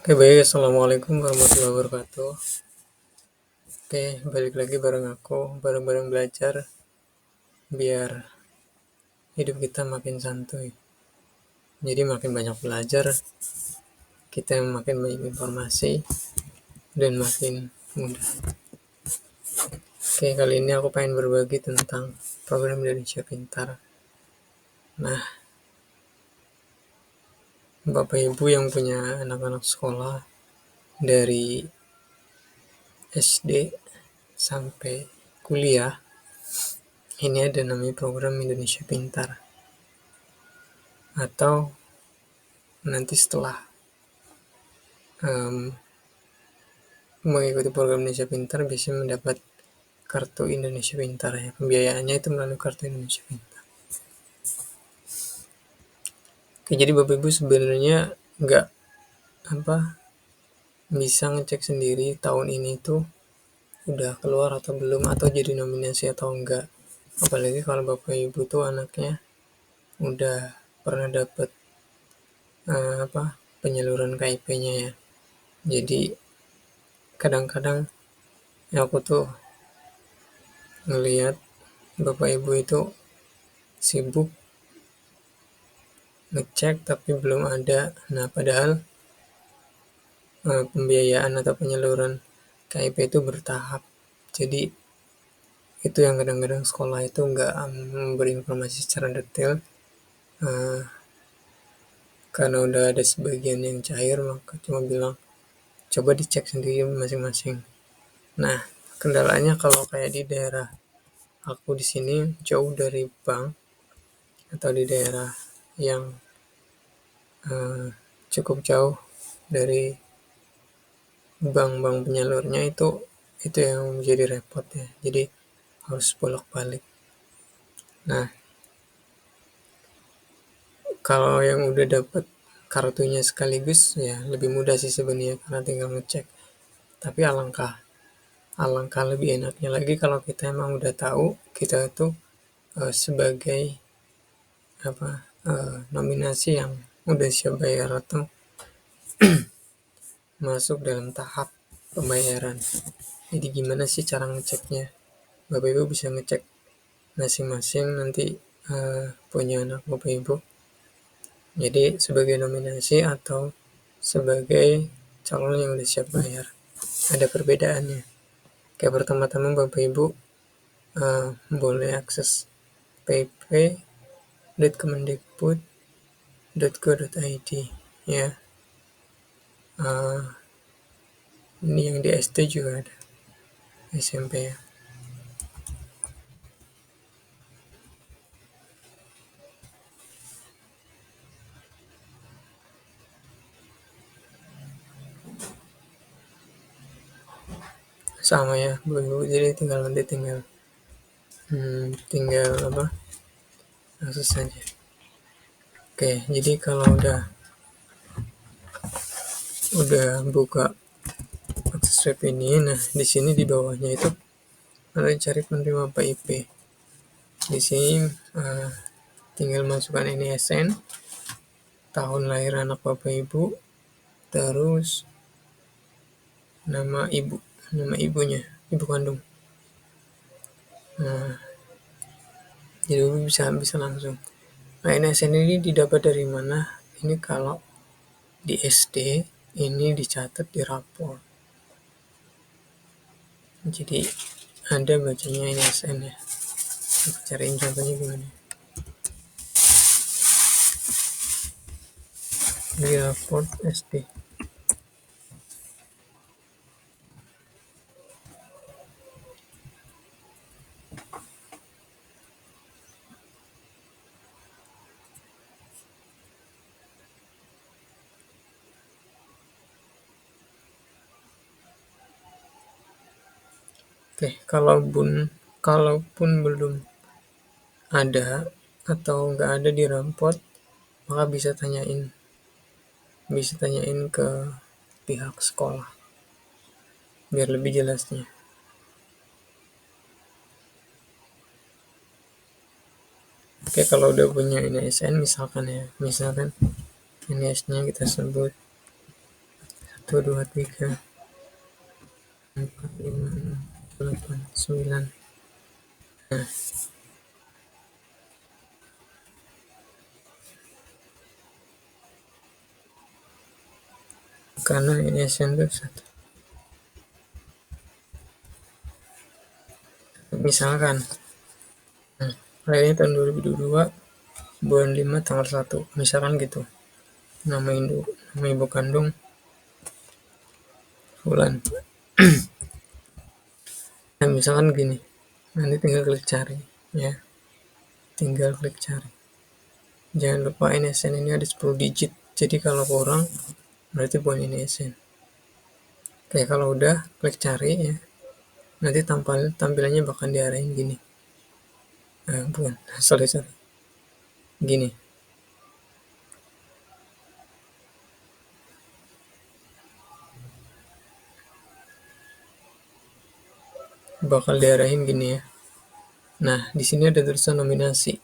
Oke, baik. Assalamualaikum warahmatullahi wabarakatuh. Oke, balik lagi bareng aku, bareng-bareng belajar biar hidup kita makin santuy. Jadi makin banyak belajar, kita makin banyak informasi, dan makin mudah. Oke, kali ini aku pengen berbagi tentang program Indonesia Pintar. Nah, Bapak Ibu yang punya anak-anak sekolah dari SD sampai kuliah, ini ada namanya program Indonesia Pintar. Atau nanti setelah mengikuti program Indonesia Pintar bisa mendapat kartu Indonesia Pintar ya. Pembiayaannya itu melalui kartu Indonesia Pintar. Oke, jadi Bapak Ibu sebenarnya nggak bisa ngecek sendiri tahun ini tuh udah keluar atau belum, atau jadi nominasi atau enggak. Apalagi kalau Bapak Ibu tuh anaknya udah pernah dapet penyaluran KIP-nya ya. Jadi kadang-kadang aku tuh ngelihat Bapak Ibu itu sibuk ngecek tapi belum ada. Nah, padahal pembiayaan atau penyaluran KIP itu bertahap. Jadi itu yang kadang-kadang sekolah itu nggak memberi informasi secara detail, karena udah ada sebagian yang cair, maka cuma bilang coba dicek sendiri masing-masing. Nah, kendalanya kalau kayak di daerah aku di sini jauh dari bank atau di daerah yang cukup jauh dari bank-bank penyalurnya, itu yang menjadi repot ya. Jadi harus bolak-balik. Nah, kalau yang udah dapat kartunya sekaligus ya lebih mudah sih sebenarnya karena tinggal ngecek. Tapi alangkah lebih enaknya lagi kalau kita emang udah tahu kita itu sebagai nominasi yang udah siap bayar atau masuk dalam tahap pembayaran. Jadi gimana sih cara ngeceknya? Bapak Ibu bisa ngecek masing-masing nanti punya anak Bapak Ibu. Jadi sebagai nominasi atau sebagai calon yang udah siap bayar. Ada perbedaannya. Kayak pertama-tama Bapak Ibu boleh akses pp.kemendikbud.go.id ya. Ini yang di SD juga ada, SMP ya. Sama ya Bu Ibu, jadi tinggal akses saja. Oke, jadi kalau udah buka akses web ini, nah di sini di bawahnya itu ada cari penerima PIP. Di sini tinggal masukkan NISN, tahun lahir anak Bapak Ibu, terus nama ibunya, ibu kandung. Nah, jadi bisa langsung. Nah, NISN ini didapat dari mana? Ini kalau di SD ini dicatat di rapor. Jadi ada bacanya NISN ya. Aku cariin contohnya gimana. Di rapor SD. Oke, kalaupun belum ada atau nggak ada di rapot, maka bisa tanyain ke pihak sekolah biar lebih jelasnya. Oke, kalau udah punya NISN misalkan NIS-nya kita sebut 1, 2, 3, 4, 5, 6, 8, 9. Nah, karena ini SN itu 1. Misalkan, lahirnya tahun 2022, bulan 5 tanggal 1. Misalkan gitu. Nama ibu kandung Fulan. Nah, misalkan gini. Nanti tinggal klik cari, ya. Tinggal klik cari. Jangan lupa SN ini ada 10 digit. Jadi kalau kurang, berarti bukan ini SN. Oke, kalau udah, klik cari ya. Nanti tampilannya bakal diarahin gini. Bukan, sorry. Gini. Bakal diarahin gini ya. Nah, di sini ada tulisan nominasi.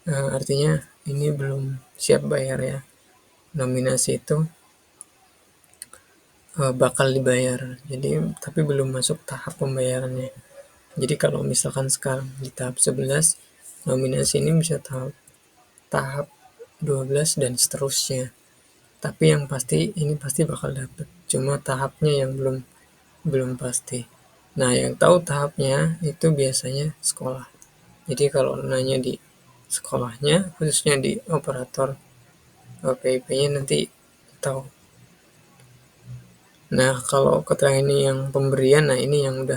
Artinya ini belum siap bayar ya. Nominasi itu bakal dibayar. Jadi tapi belum masuk tahap pembayarannya. Jadi kalau misalkan sekarang di tahap 11, nominasi ini bisa tahap 12 dan seterusnya. Tapi yang pasti ini pasti bakal dapet. Cuma tahapnya yang belum pasti. Nah, yang tahu tahapnya itu biasanya sekolah. Jadi kalau nanya di sekolahnya, khususnya di operator PIP-nya nanti tahu. Nah, kalau keterangan ini yang pemberian, nah ini yang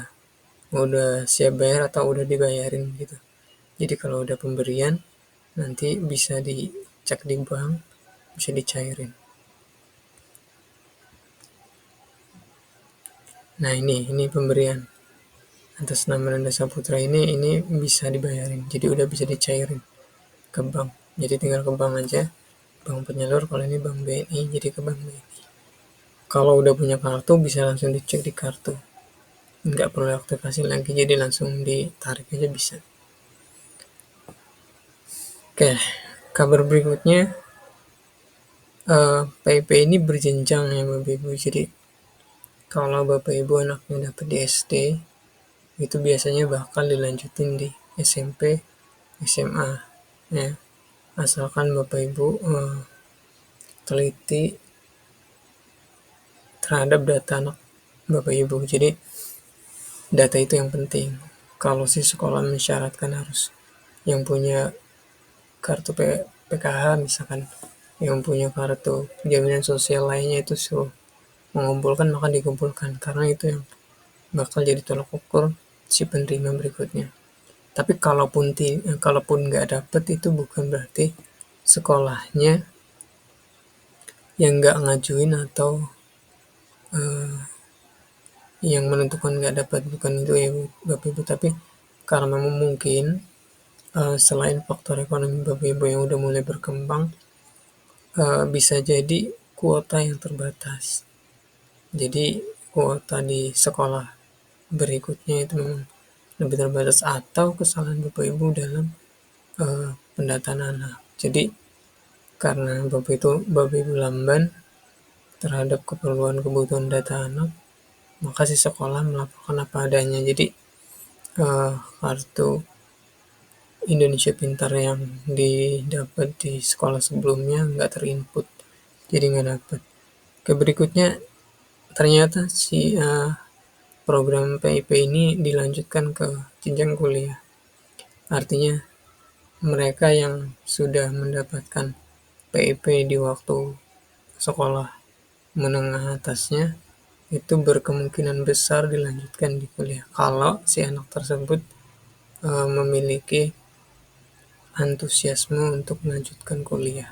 udah siap bayar atau udah dibayarin gitu. Jadi kalau udah pemberian, nanti bisa dicek di bank, bisa dicairin. Nah, ini pemberian atas nama Nanda Saputra ini bisa dibayarin. Jadi udah bisa dicairin ke bank. Jadi tinggal ke bank aja. Bank penyalur, kalau ini bank BNI, jadi ke bank BNI. Kalau udah punya kartu, bisa langsung dicek di kartu. Nggak perlu aktivasi lagi, jadi langsung ditarik aja bisa. Oke, kabar berikutnya, PIP ini berjenjang ya Bapak Ibu. Jadi kalau Bapak Ibu anaknya dapat di SD, itu biasanya bakal dilanjutin di SMP, SMA ya. Asalkan Bapak Ibu teliti terhadap data anak Bapak Ibu. Jadi data itu yang penting. Kalau si sekolah mensyaratkan harus yang punya kartu PKH misalkan, yang punya kartu jaminan sosial lainnya itu suruh mengumpulkan, maka dikumpulkan, karena itu yang bakal jadi tolak ukur si penerima berikutnya. Tapi kalaupun nggak dapet, itu bukan berarti sekolahnya yang nggak ngajuin atau yang menentukan nggak dapat, bukan itu ya Bapak Ibu. Tapi karena memang mungkin selain faktor ekonomi Bapak Ibu yang udah mulai berkembang, bisa jadi kuota yang terbatas. Jadi kuota di sekolah berikutnya itu memang lebih terbatas, atau kesalahan Bapak Ibu dalam pendataan anak. Jadi karena Bapak Ibu lamban terhadap keperluan kebutuhan data anak, maka si sekolah melaporkan apa adanya. Jadi kartu Indonesia Pintar yang didapat di sekolah sebelumnya nggak terinput, jadi nggak dapat. Berikutnya, ternyata si program PIP ini dilanjutkan ke jenjang kuliah. Artinya mereka yang sudah mendapatkan PIP di waktu sekolah menengah atasnya itu berkemungkinan besar dilanjutkan di kuliah kalau si anak tersebut memiliki antusiasme untuk melanjutkan kuliah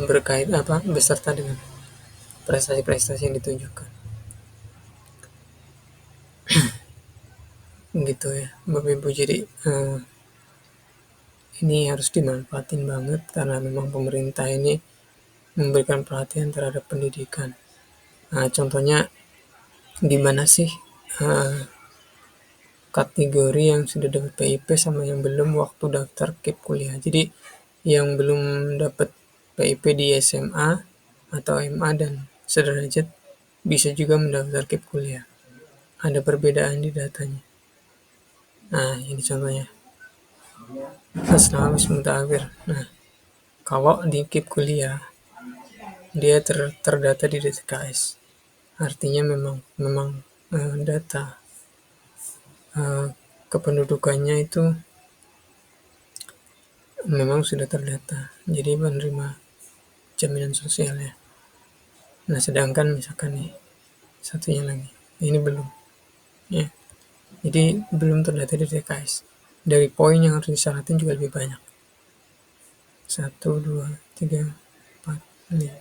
berkait beserta dengan prestasi-prestasi yang ditunjukkan. Gitu ya Bapak Ibu. Jadi ini harus dimanfaatin banget, karena memang pemerintah ini memberikan perhatian terhadap pendidikan. Nah, contohnya gimana sih kategori yang sudah dapat PIP sama yang belum waktu daftar KIP kuliah. Jadi yang belum dapat PIP di SMA atau MA dan sederajat bisa juga mendaftar KIP kuliah. Ada perbedaan di datanya. Nah, ini contohnya. Asnawi Mutakhir. Nah, kalau di KIP kuliah, dia terdata di DTKS. Artinya memang data kependudukannya itu memang sudah terdata. Jadi menerima jaminan sosial ya. Nah, sedangkan misalkan nih satunya lagi, ini belum. Ya. Jadi belum terdata di DTKS. Dari poin yang harus disyaratin juga lebih banyak. 1, 2, 3, 4, 5.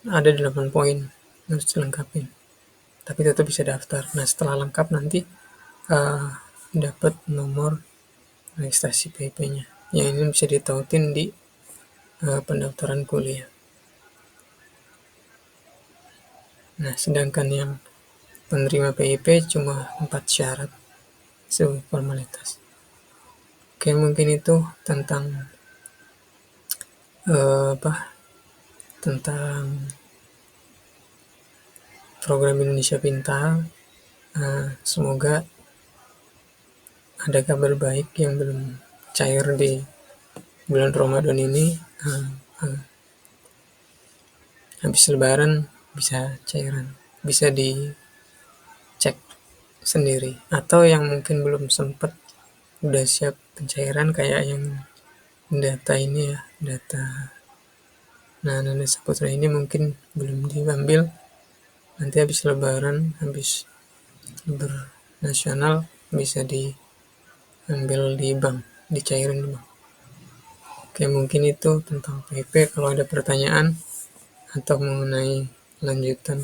Ada 8 poin harus dilengkapin. Tapi tetap bisa daftar. Nah, setelah lengkap nanti dapat nomor registrasi PIP-nya. Yang ini bisa ditautin di pendaftaran kuliah. Nah, sedangkan yang penerima PIP cuma 4 syarat sebagai formalitas. Oke, mungkin itu tentang tentang program Indonesia Pintar. Semoga ada kabar baik yang belum cair di bulan Ramadan ini. Habis lebaran bisa cairan, bisa dicek sendiri. Atau yang mungkin belum sempat udah siap pencairan kayak yang data ini ya, data Nanda Saputra ini mungkin belum diambil. Nanti habis lebaran, habis bernasional bisa diambil di bank, dicairin di bank. Oke, mungkin itu tentang PIP. Kalau ada pertanyaan atau mengenai lanjutan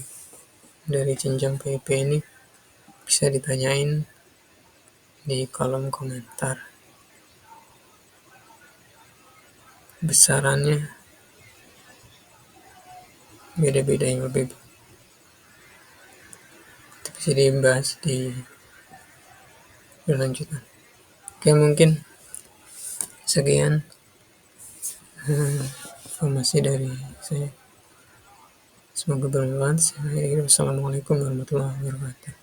dari jenjang PIP ini bisa ditanyain di kolom komentar. Besarannya beda-beda yang lebih bisa dibahas di lanjutan. Oke, mungkin sekian informasi dari saya. Semoga bermanfaat. Assalamualaikum warahmatullahi wabarakatuh.